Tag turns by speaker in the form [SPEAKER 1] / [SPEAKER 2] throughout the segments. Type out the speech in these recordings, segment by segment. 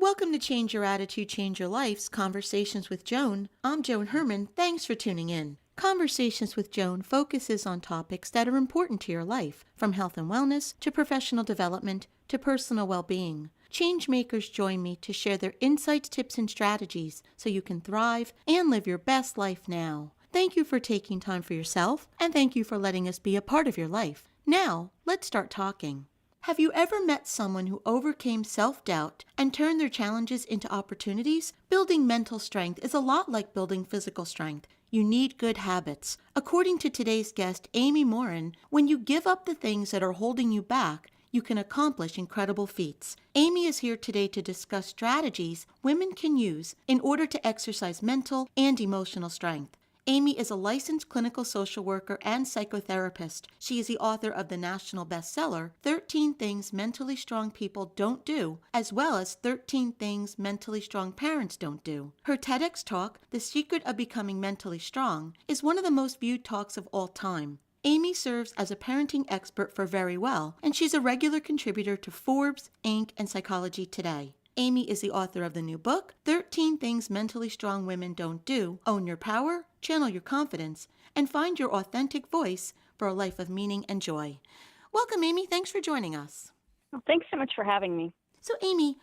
[SPEAKER 1] Welcome to Change Your Attitude, Change Your Life's Conversations with Joan. I'm Joan Herrmann. Thanks for tuning in. Conversations with Joan focuses on topics that are important to your life, from health and wellness to professional development to personal well-being. Changemakers join me to share their insights, tips, and strategies so you can thrive and live your best life now. Thank you for taking time for yourself, and thank you for letting us be a part of your life. Now, let's start talking. Have you ever met someone who overcame self-doubt and turned their challenges into opportunities? Building mental strength is a lot like building physical strength. You need good habits. According to today's guest, Amy Morin, when you give up the things that are holding you back, you can accomplish incredible feats. Amy is here today to discuss strategies women can use in order to exercise mental and emotional strength. Amy is a licensed clinical social worker and psychotherapist. She is the author of the national bestseller, 13 Things Mentally Strong People Don't Do, as well as 13 Things Mentally Strong Parents Don't Do. Her TEDx talk, The Secret of Becoming Mentally Strong, is one of the most viewed talks of all time. Amy serves as a parenting expert for Verywell, and she's a regular contributor to Forbes, Inc., and Psychology Today. Amy is the author of the new book, 13 Things Mentally Strong Women Don't Do, Own Your Power, Channel Your Confidence, and Find Your Authentic Voice for a Life of Meaning and Joy. Welcome, Amy. Thanks for joining us.
[SPEAKER 2] Well, thanks so much for having me.
[SPEAKER 1] So, Amy,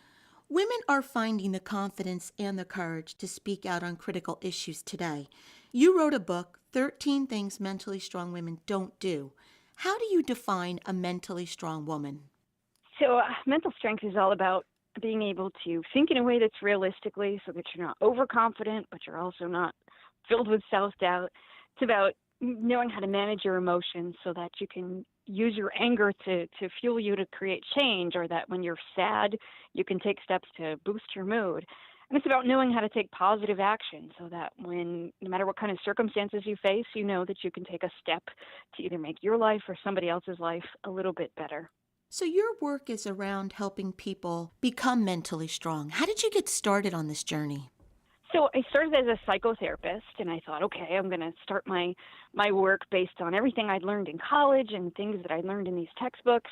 [SPEAKER 1] women are finding the confidence and the courage to speak out on critical issues today. You wrote a book, 13 Things Mentally Strong Women Don't Do. How do you define a mentally strong woman?
[SPEAKER 2] So mental strength is all about being able to think in a way that's realistically so that you're not overconfident, but you're also not filled with self-doubt. It's about knowing how to manage your emotions so that you can use your anger to fuel you to create change, or that when you're sad, you can take steps to boost your mood. And it's about knowing how to take positive action so that when, no matter what kind of circumstances you face, you know that you can take a step to either make your life or somebody else's life a little bit better.
[SPEAKER 1] So your work is around helping people become mentally strong. How did you get started on this journey?
[SPEAKER 2] So I started as a psychotherapist, and I thought, okay, I'm going to start my work based on everything I'd learned in college and things that I learned in these textbooks,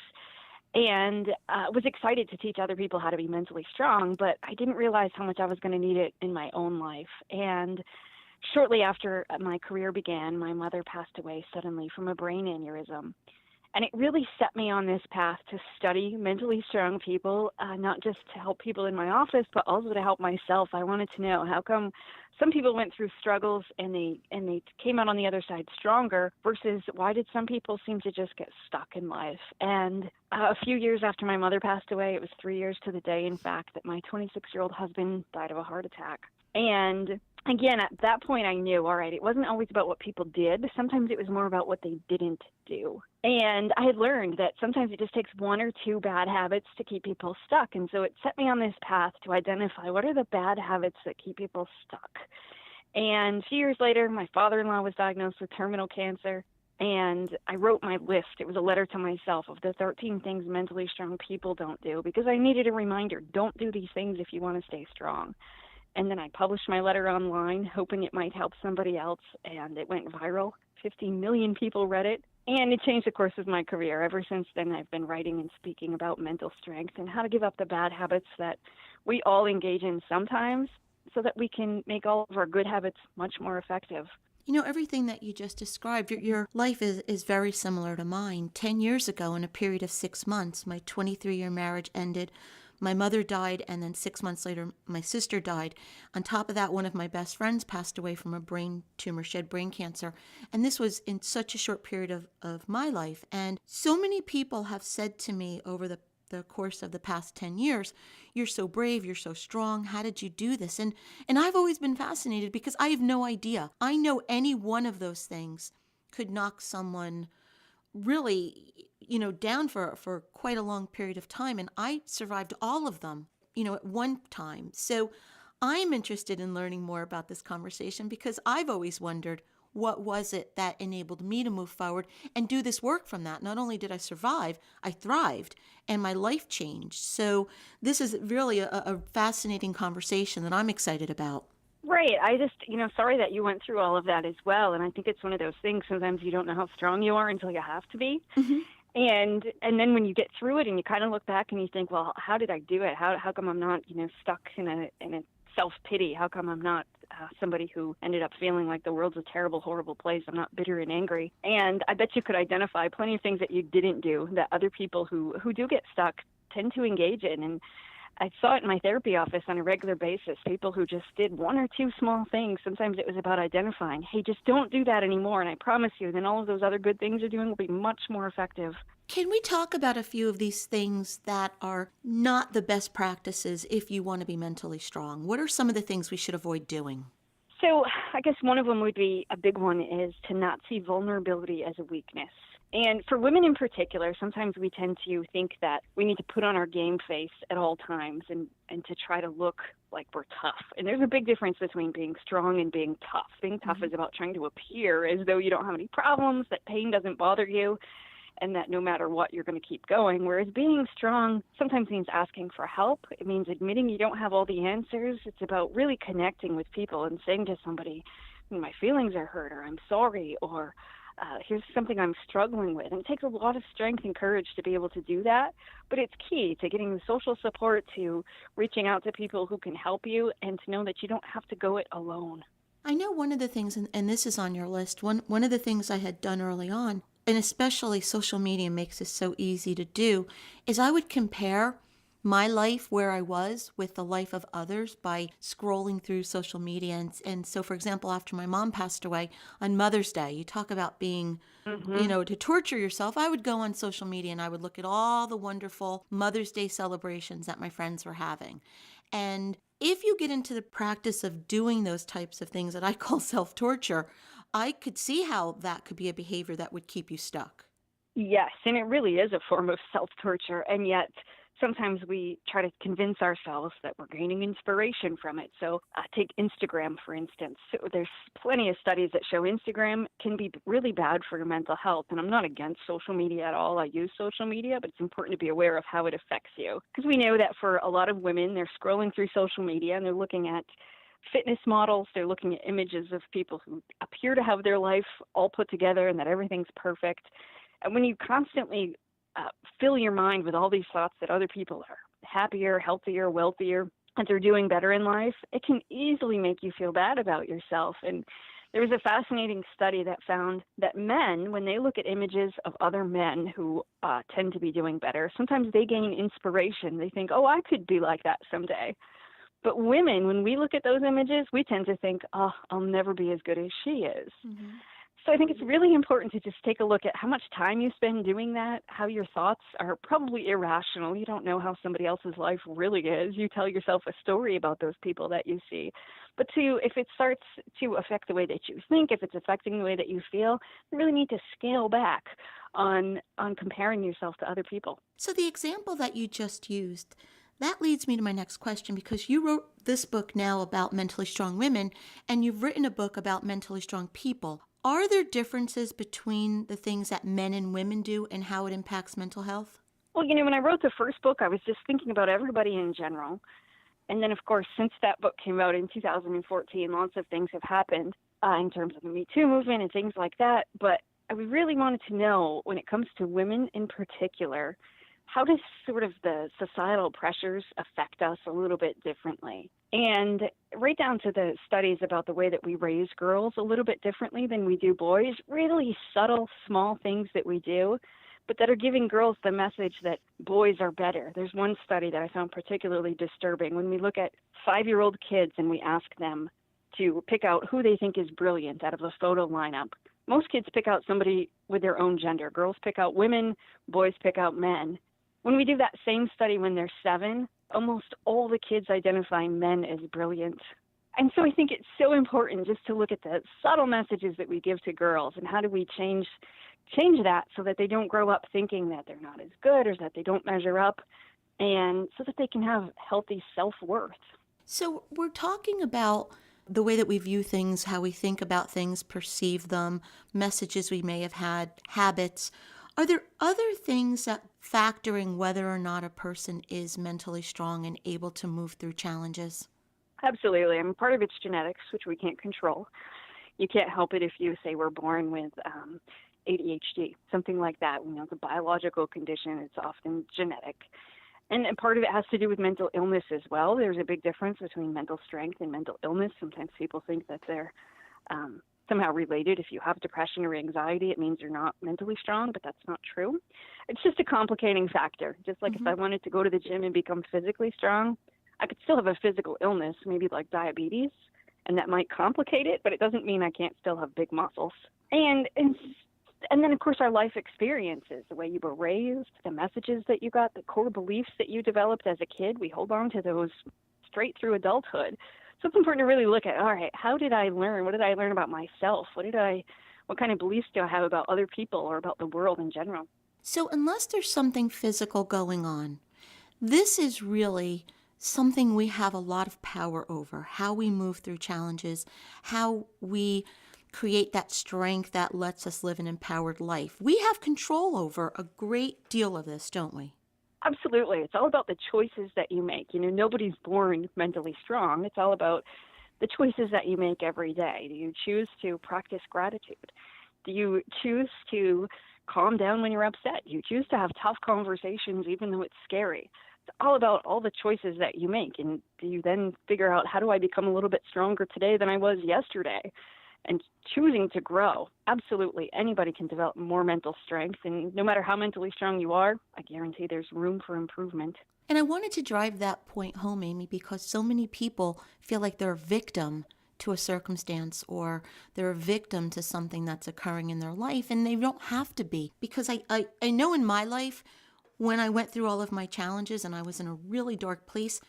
[SPEAKER 2] and was excited to teach other people how to be mentally strong, but I didn't realize how much I was going to need it in my own life. And shortly after my career began, my mother passed away suddenly from a brain aneurysm. And it really set me on this path to study mentally strong people, not just to help people in my office, but also to help myself. I wanted to know how come some people went through struggles and they came out on the other side stronger, versus why did some people seem to just get stuck in life? And a few years after my mother passed away, it was 3 years to the day, in fact, that my 26-year-old husband died of a heart attack. And again, at that point, I knew, all right, it wasn't always about what people did. Sometimes it was more about what they didn't do. And I had learned that sometimes it just takes one or two bad habits to keep people stuck. And so it set me on this path to identify what are the bad habits that keep people stuck. And a few years later, my father-in-law was diagnosed with terminal cancer. And I wrote my list. It was a letter to myself of the 13 things mentally strong people don't do, because I needed a reminder. Don't do these things if you want to stay strong. And then I published my letter online, hoping it might help somebody else, and it went viral. 15 million people read it, and it changed the course of my career. Ever since then, I've been writing and speaking about mental strength and how to give up the bad habits that we all engage in sometimes so that we can make all of our good habits much more effective.
[SPEAKER 1] You know, everything that you just described, your life is very similar to mine. 10 years ago, in a period of 6 months, my 23-year marriage ended. My mother died, and then 6 months later, my sister died. On top of that, one of my best friends passed away from a brain tumor. She had brain cancer. And this was in such a short period of my life. And so many people have said to me over the course of the past 10 years, you're so brave, you're so strong, how did you do this? And I've always been fascinated because I have no idea. I know any one of those things could knock someone really, down for quite a long period of time. And I survived all of them, at one time. So I'm interested in learning more about this conversation because I've always wondered, what was it that enabled me to move forward and do this work from that? Not only did I survive, I thrived and my life changed. So this is really a fascinating conversation that I'm excited about.
[SPEAKER 2] Right. I just, sorry that you went through all of that as well. And I think it's one of those things, sometimes you don't know how strong you are until you have to be.
[SPEAKER 1] Mm-hmm.
[SPEAKER 2] And then when you get through it and you kind of look back and you think, well, how did I do it? How come I'm not, stuck in a self-pity? How come I'm not somebody who ended up feeling like the world's a terrible, horrible place? I'm not bitter and angry. And I bet you could identify plenty of things that you didn't do that other people who do get stuck tend to engage in. And I saw it in my therapy office on a regular basis, people who just did one or two small things. Sometimes it was about identifying, hey, just don't do that anymore. And I promise you, then all of those other good things you're doing will be much more effective.
[SPEAKER 1] Can we talk about a few of these things that are not the best practices if you want to be mentally strong? What are some of the things we should avoid doing?
[SPEAKER 2] So I guess one of them would be, a big one is to not see vulnerability as a weakness. And for women in particular, sometimes we tend to think that we need to put on our game face at all times and to try to look like we're tough. And there's a big difference between being strong and being tough. Being tough is about trying to appear as though you don't have any problems, that pain doesn't bother you, and that no matter what, you're going to keep going. Whereas being strong sometimes means asking for help. It means admitting you don't have all the answers. It's about really connecting with people and saying to somebody, my feelings are hurt, or I'm sorry, or here's something I'm struggling with. And it takes a lot of strength and courage to be able to do that. But it's key to getting the social support, to reaching out to people who can help you, and to know that you don't have to go it alone.
[SPEAKER 1] I know one of the things, and this is on your list, one of the things I had done early on, and especially social media makes this so easy to do, is I would compare my life where I was with the life of others by scrolling through social media. And so, for example, after my mom passed away on Mother's Day, you talk about being, to torture yourself. I would go on social media and I would look at all the wonderful Mother's Day celebrations that my friends were having. And if you get into the practice of doing those types of things that I call self-torture, I could see how that could be a behavior that would keep you stuck.
[SPEAKER 2] Yes, and it really is a form of self-torture, and yet sometimes we try to convince ourselves that we're gaining inspiration from it. So take Instagram, for instance. So there's plenty of studies that show Instagram can be really bad for your mental health, and I'm not against social media at all. I use social media, but it's important to be aware of how it affects you. Because we know that for a lot of women, they're scrolling through social media and they're looking at fitness models, they're looking at images of people who appear to have their life all put together and that everything's perfect. And when you constantly fill your mind with all these thoughts that other people are happier, healthier, wealthier, and they're doing better in life, it can easily make you feel bad about yourself. And there was a fascinating study that found that men, when they look at images of other men who tend to be doing better, sometimes they gain inspiration. They think, oh, I could be like that someday. But women, when we look at those images, we tend to think, oh, I'll never be as good as she is. Mm-hmm. So I think it's really important to just take a look at how much time you spend doing that, how your thoughts are probably irrational. You don't know how somebody else's life really is. You tell yourself a story about those people that you see. But if it starts to affect the way that you think, if it's affecting the way that you feel, you really need to scale back on comparing yourself to other people.
[SPEAKER 1] So the example that you just used, that leads me to my next question, because you wrote this book now about mentally strong women, and you've written a book about mentally strong people. Are there differences between the things that men and women do and how it impacts mental health?
[SPEAKER 2] Well, when I wrote the first book, I was just thinking about everybody in general. And then, of course, since that book came out in 2014, lots of things have happened in terms of the Me Too movement and things like that. But I really wanted to know, when it comes to women in particular, how does sort of the societal pressures affect us a little bit differently? And right down to the studies about the way that we raise girls a little bit differently than we do boys, really subtle, small things that we do, but that are giving girls the message that boys are better. There's one study that I found particularly disturbing. When we look at 5-year-old kids and we ask them to pick out who they think is brilliant out of a photo lineup, most kids pick out somebody with their own gender. Girls pick out women, boys pick out men. When we do that same study when they're 7, almost all the kids identify men as brilliant. And so I think it's so important just to look at the subtle messages that we give to girls, and how do we change that so that they don't grow up thinking that they're not as good or that they don't measure up, and so that they can have healthy self-worth.
[SPEAKER 1] So we're talking about the way that we view things, how we think about things, perceive them, messages we may have had, habits. Are there other things that factoring whether or not a person is mentally strong and able to move through challenges?
[SPEAKER 2] Absolutely. I mean, part of it's genetics, which we can't control. You can't help it if you say we're born with ADHD, something like that. It's a biological condition. It's often genetic. And part of it has to do with mental illness as well. There's a big difference between mental strength and mental illness. Sometimes people think that they're somehow related. If you have depression or anxiety, it means you're not mentally strong, but that's not true. It's just a complicating factor. Just like if I wanted to go to the gym and become physically strong, I could still have a physical illness, maybe like diabetes, and that might complicate it, but it doesn't mean I can't still have big muscles. And then, of course, our life experiences, the way you were raised, the messages that you got, the core beliefs that you developed as a kid, we hold on to those straight through adulthood. So it's important to really look at, all right, how did I learn? What did I learn about myself? What kind of beliefs do I have about other people or about the world in general?
[SPEAKER 1] So unless there's something physical going on, this is really something we have a lot of power over, how we move through challenges, how we create that strength that lets us live an empowered life. We have control over a great deal of this, don't we?
[SPEAKER 2] Absolutely. It's all about the choices that you make. Nobody's born mentally strong. It's all about the choices that you make every day. Do you choose to practice gratitude? Do you choose to calm down when you're upset? Do you choose to have tough conversations even though it's scary? It's all about all the choices that you make. And do you then figure out, how do I become a little bit stronger today than I was yesterday? And choosing to grow. Absolutely, anybody can develop more mental strength. And no matter how mentally strong you are, I guarantee there's room for improvement.
[SPEAKER 1] And I wanted to drive that point home, Amy, because so many people feel like they're a victim to a circumstance, or they're a victim to something that's occurring in their life, and they don't have to be. Because I know in my life, when I went through all of my challenges and I was in a really dark place,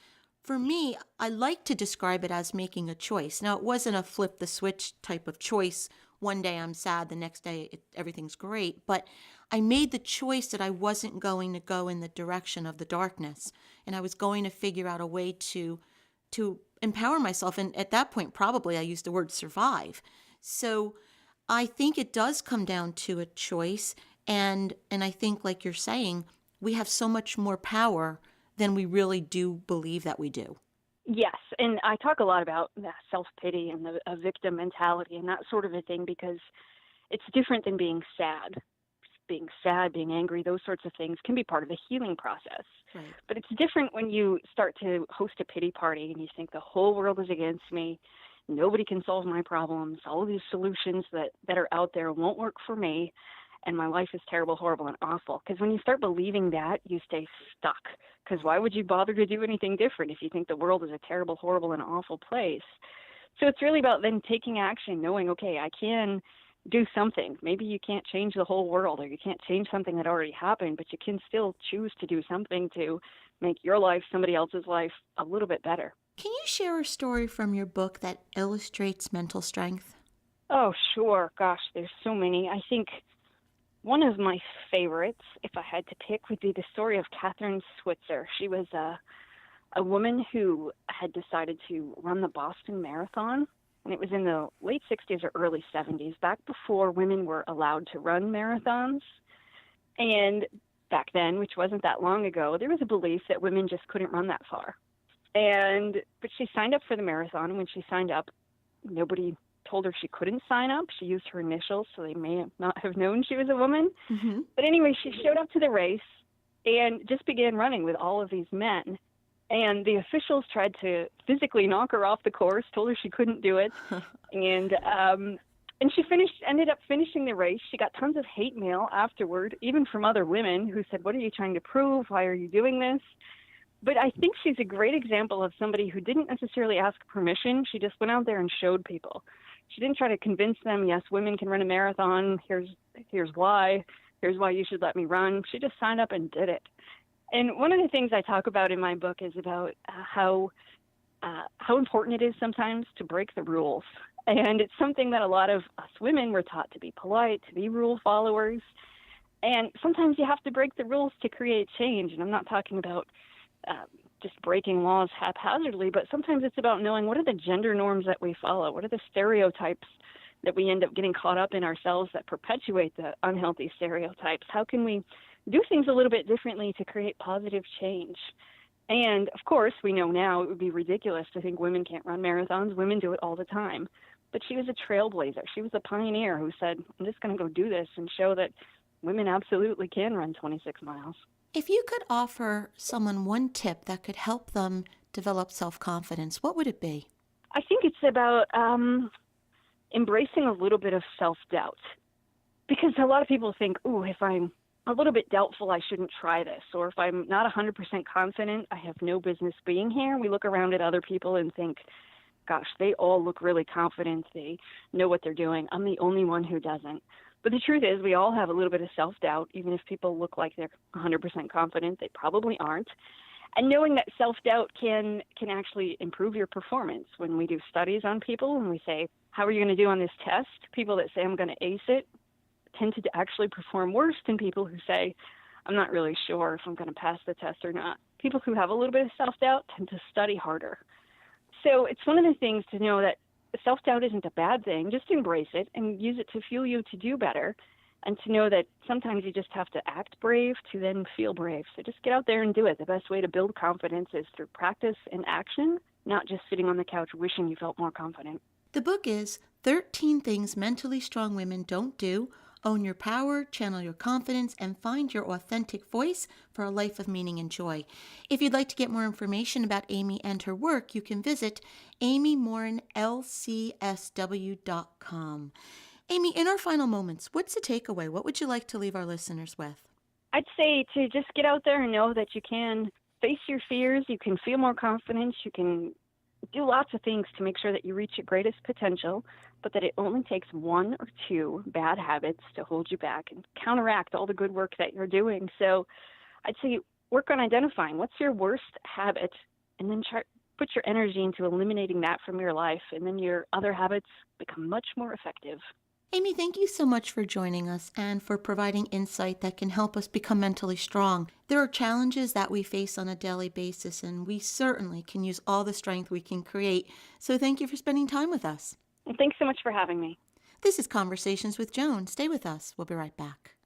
[SPEAKER 1] for me, I like to describe it as making a choice. Now, it wasn't a flip the switch type of choice. One day I'm sad, the next day everything's great. But I made the choice that I wasn't going to go in the direction of the darkness. And I was going to figure out a way to empower myself. And at that point, probably I used the word survive. So I think it does come down to a choice. And I think, like you're saying, we have so much more power than we really do believe that we do.
[SPEAKER 2] Yes, and I talk a lot about self-pity and a victim mentality and that sort of a thing, because it's different than being sad. Being sad, being angry, those sorts of things can be part of the healing process.
[SPEAKER 1] Right.
[SPEAKER 2] But it's different when you start to host a pity party and you think the whole world is against me, nobody can solve my problems, all of these solutions that are out there won't work for me, and my life is terrible, horrible, and awful. Because when you start believing that, you stay stuck. Because why would you bother to do anything different if you think the world is a terrible, horrible, and awful place? So it's really about then taking action, knowing, okay, I can do something. Maybe you can't change the whole world, or you can't change something that already happened, but you can still choose to do something to make your life, somebody else's life, a little bit better.
[SPEAKER 1] Can you share a story from your book that illustrates mental strength?
[SPEAKER 2] Oh, sure. Gosh, there's so many. I think one of my favorites, if I had to pick, would be the story of Catherine Switzer. She was a woman who had decided to run the Boston Marathon, and it was in the late 60s or early 70s, back before women were allowed to run marathons. And back then, which wasn't that long ago, there was a belief that women just couldn't run that far. But she signed up for the marathon, and when she signed up, nobody told her she couldn't sign up. She used her initials, so they may not have known she was a woman. Mm-hmm. But anyway, she showed up to the race and just began running with all of these men. And the officials tried to physically knock her off the course, told her she couldn't do it. And she ended up finishing the race. She got tons of hate mail afterward, even from other women who said, "What are you trying to prove? Why are you doing this?" But I think she's a great example of somebody who didn't necessarily ask permission. She just went out there and showed people. She didn't try to convince them, yes, women can run a marathon. Here's why. Here's why you should let me run. She just signed up and did it. And one of the things I talk about in my book is about how important it is sometimes to break the rules. And it's something that a lot of us women were taught to be polite, to be rule followers. And sometimes you have to break the rules to create change. And I'm not talking about just breaking laws haphazardly, but sometimes it's about knowing, what are the gender norms that we follow? What are the stereotypes that we end up getting caught up in ourselves that perpetuate the unhealthy stereotypes? How can we do things a little bit differently to create positive change? And of course, we know now it would be ridiculous to think women can't run marathons. Women do it all the time. but she was a trailblazer. She was a pioneer who said, I'm just going to go do this and show that women absolutely can run 26 miles.
[SPEAKER 1] If you could offer someone one tip that could help them develop self-confidence, what would it be?
[SPEAKER 2] I think it's about embracing a little bit of self-doubt. Because a lot of people think, ooh, if I'm a little bit doubtful, I shouldn't try this. Or if I'm not 100% confident, I have no business being here. We look around at other people and think, gosh, they all look really confident. They know what they're doing. I'm the only one who doesn't. But the truth is, we all have a little bit of self-doubt. Even if people look like they're 100% confident, they probably aren't. And knowing that self-doubt can actually improve your performance. When we do studies on people and we say, how are you going to do on this test? People that say, I'm going to ace it, tend to actually perform worse than people who say, I'm not really sure if I'm going to pass the test or not. People who have a little bit of self-doubt tend to study harder. So it's one of the things to know that self-doubt isn't a bad thing. Just embrace it and use it to fuel you to do better, and to know that sometimes you just have to act brave to then feel brave. So just get out there and do it. The best way to build confidence is through practice and action, not just sitting on the couch wishing you felt more confident.
[SPEAKER 1] The book is 13 Things Mentally Strong Women Don't Do. Own your power, channel your confidence, and find your authentic voice for a life of meaning and joy. If you'd like to get more information about Amy and her work, you can visit amymorinlcsw.com. Amy, in our final moments, what's the takeaway? What would you like to leave our listeners with?
[SPEAKER 2] I'd say to just get out there and know that you can face your fears, you can feel more confidence, you can do lots of things to make sure that you reach your greatest potential, but that it only takes 1 or 2 bad habits to hold you back and counteract all the good work that you're doing. So I'd say work on identifying what's your worst habit, and then put your energy into eliminating that from your life, and then your other habits become much more effective.
[SPEAKER 1] Amy, thank you so much for joining us and for providing insight that can help us become mentally strong. There are challenges that we face on a daily basis, and we certainly can use all the strength we can create. So thank you for spending time with us.
[SPEAKER 2] And thanks so much for having me.
[SPEAKER 1] This is Conversations with Joan. Stay with us. We'll be right back.